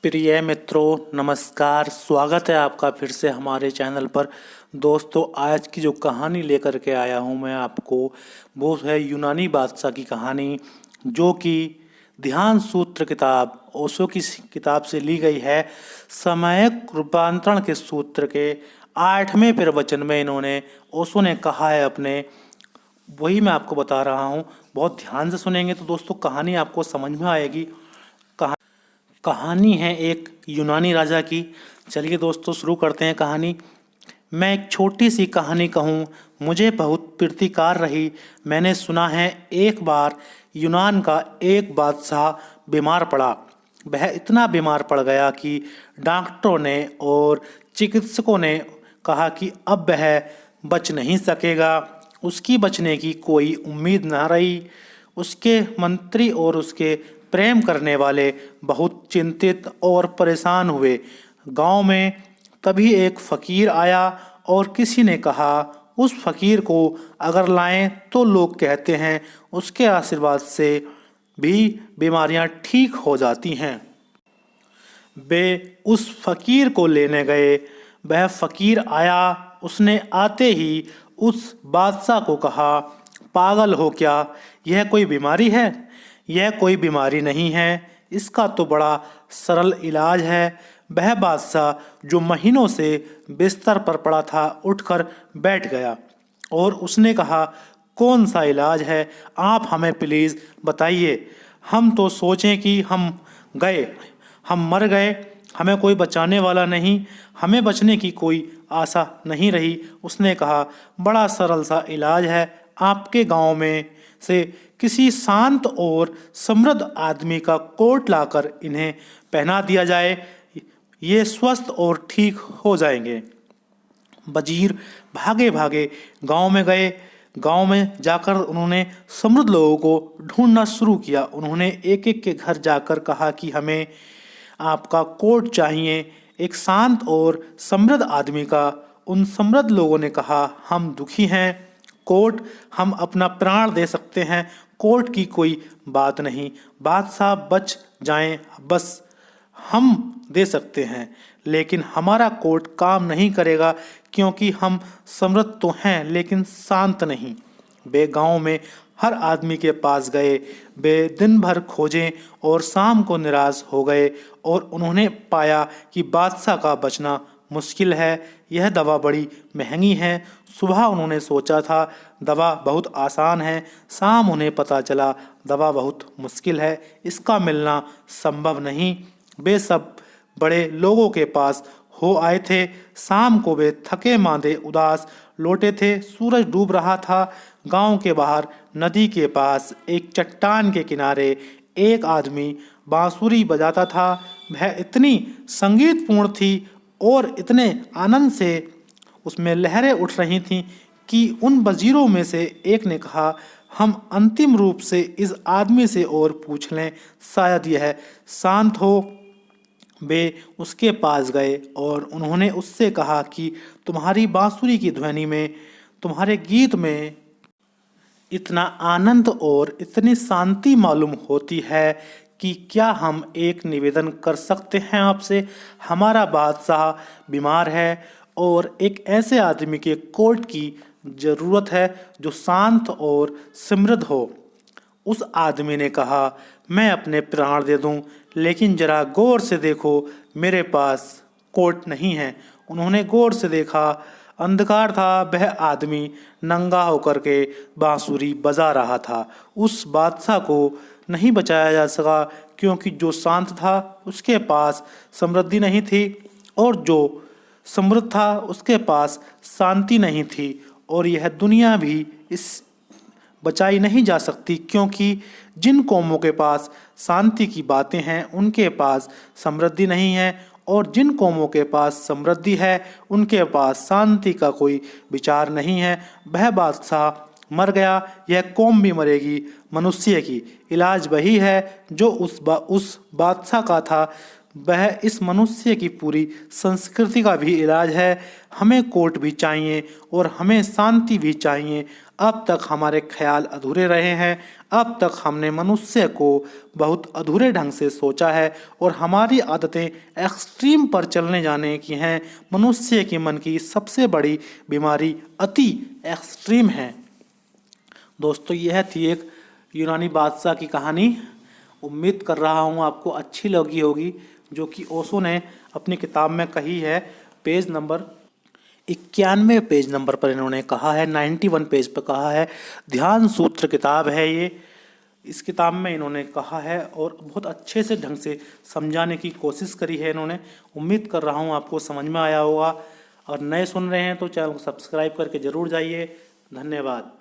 प्रिय मित्रों, नमस्कार। स्वागत है आपका फिर से हमारे चैनल पर। दोस्तों, आज की जो कहानी लेकर के आया हूँ मैं आपको, वो है यूनानी बादशाह की कहानी, जो कि ध्यान सूत्र किताब ओशो की किताब से ली गई है। सामयिक रूपांतरण के सूत्र के 8वें प्रवचन में इन्होंने ओशो ने कहा है अपने, वही मैं आपको बता रहा हूँ। बहुत ध्यान से सुनेंगे तो दोस्तों कहानी आपको समझ में आएगी। कहानी है एक यूनानी राजा की। चलिए दोस्तों शुरू करते हैं कहानी। मैं एक छोटी सी कहानी कहूँ, मुझे बहुत प्रीतिकार रही। मैंने सुना है एक बार यूनान का एक बादशाह बीमार पड़ा। वह इतना बीमार पड़ गया कि डॉक्टरों ने और चिकित्सकों ने कहा कि अब वह बच नहीं सकेगा। उसकी बचने की कोई उम्मीद न रही। उसके मंत्री और उसके प्रेम करने वाले बहुत चिंतित और परेशान हुए। गांव में तभी एक फकीर आया और किसी ने कहा उस फकीर को अगर लाएं तो लोग कहते हैं उसके आशीर्वाद से भी बीमारियां ठीक हो जाती हैं। वे उस फकीर को लेने गए। वह फकीर आया। उसने आते ही उस बादशाह को कहा, पागल हो क्या? यह कोई बीमारी है? यह कोई बीमारी नहीं है, इसका तो बड़ा सरल इलाज है। वह बादशाह जो महीनों से बिस्तर पर पड़ा था उठकर बैठ गया और उसने कहा, कौन सा इलाज है? आप हमें प्लीज़ बताइए। हम तो सोचें कि हम मर गए, हमें कोई बचाने वाला नहीं, हमें बचने की कोई आशा नहीं रही। उसने कहा, बड़ा सरल सा इलाज है। आपके गांव में से किसी शांत और समृद्ध आदमी का कोट लाकर इन्हें पहना दिया जाए, ये स्वस्थ और ठीक हो जाएंगे। वजीर भागे भागे गांव में गए। गांव में जाकर उन्होंने समृद्ध लोगों को ढूंढना शुरू किया। उन्होंने एक एक के घर जाकर कहा कि हमें आपका कोट चाहिए, एक शांत और समृद्ध आदमी का। उन समृद्ध लोगों ने कहा, हम दुखी हैं, कोर्ट हम अपना प्राण दे सकते हैं, कोर्ट की कोई बात नहीं, बादशाह बच जाएं बस हम दे सकते हैं, लेकिन हमारा कोर्ट काम नहीं करेगा क्योंकि हम समृद्ध तो हैं लेकिन शांत नहीं। वे गांव में हर आदमी के पास गए। वे दिन भर खोजें और शाम को निराश हो गए और उन्होंने पाया कि बादशाह का बचना मुश्किल है। यह दवा बड़ी महंगी है। सुबह उन्होंने सोचा था दवा बहुत आसान है, शाम उन्हें पता चला दवा बहुत मुश्किल है, इसका मिलना संभव नहीं। वे सब बड़े लोगों के पास हो आए थे। शाम को वे थके मांदे उदास लौटे थे। सूरज डूब रहा था। गांव के बाहर नदी के पास एक चट्टान के किनारे एक आदमी बांसुरी बजाता था। वह इतनी संगीतपूर्ण थी और इतने आनंद से उसमें लहरें उठ रही थीं कि उन वजीरों में से एक ने कहा, हम अंतिम रूप से इस आदमी से और पूछ लें, शायद यह शांत हो। वे उसके पास गए और उन्होंने उससे कहा कि तुम्हारी बांसुरी की ध्वनि में, तुम्हारे गीत में इतना आनंद और इतनी शांति मालूम होती है कि क्या हम एक निवेदन कर सकते हैं आपसे? हमारा बादशाह बीमार है और एक ऐसे आदमी के कोर्ट की ज़रूरत है जो शांत और समृद्ध हो। उस आदमी ने कहा, मैं अपने प्राण दे दूं, लेकिन जरा गौर से देखो, मेरे पास कोट नहीं है। उन्होंने गौर से देखा, अंधकार था। वह आदमी नंगा होकर के बांसुरी बजा रहा था। उस बादशाह को नहीं बचाया जा सका क्योंकि जो शांत था उसके पास समृद्धि नहीं थी और जो समृद्ध था उसके पास शांति नहीं थी। और यह दुनिया भी इस बचाई नहीं जा सकती क्योंकि जिन कौमों के पास शांति की बातें हैं उनके पास समृद्धि नहीं है और जिन कौमों के पास समृद्धि है उनके पास शांति का कोई विचार नहीं है। वह बादशाह मर गया, यह कौम भी मरेगी। मनुष्य की इलाज वही है जो उस बादशाह का था। वह इस मनुष्य की पूरी संस्कृति का भी इलाज है। हमें कोर्ट भी चाहिए और हमें शांति भी चाहिए। अब तक हमारे ख्याल अधूरे रहे हैं। अब तक हमने मनुष्य को बहुत अधूरे ढंग से सोचा है और हमारी आदतें एक्सट्रीम पर चलने जाने की हैं। मनुष्य के मन की सबसे बड़ी बीमारी अति एक्सट्रीम है। दोस्तों, यह थी एक यूनानी बादशाह की कहानी। उम्मीद कर रहा हूँ आपको अच्छी लगी होगी, जो कि ओशो ने अपनी किताब में कही है। पेज नंबर 91 पेज नंबर पर इन्होंने कहा है, 91 पेज पर कहा है। ध्यान सूत्र किताब है ये। इस किताब में इन्होंने कहा है और बहुत अच्छे से ढंग से समझाने की कोशिश करी है इन्होंने। उम्मीद कर रहा हूँ आपको समझ में आया होगा। और नए सुन रहे हैं तो चैनल को सब्सक्राइब करके ज़रूर जाइए। धन्यवाद।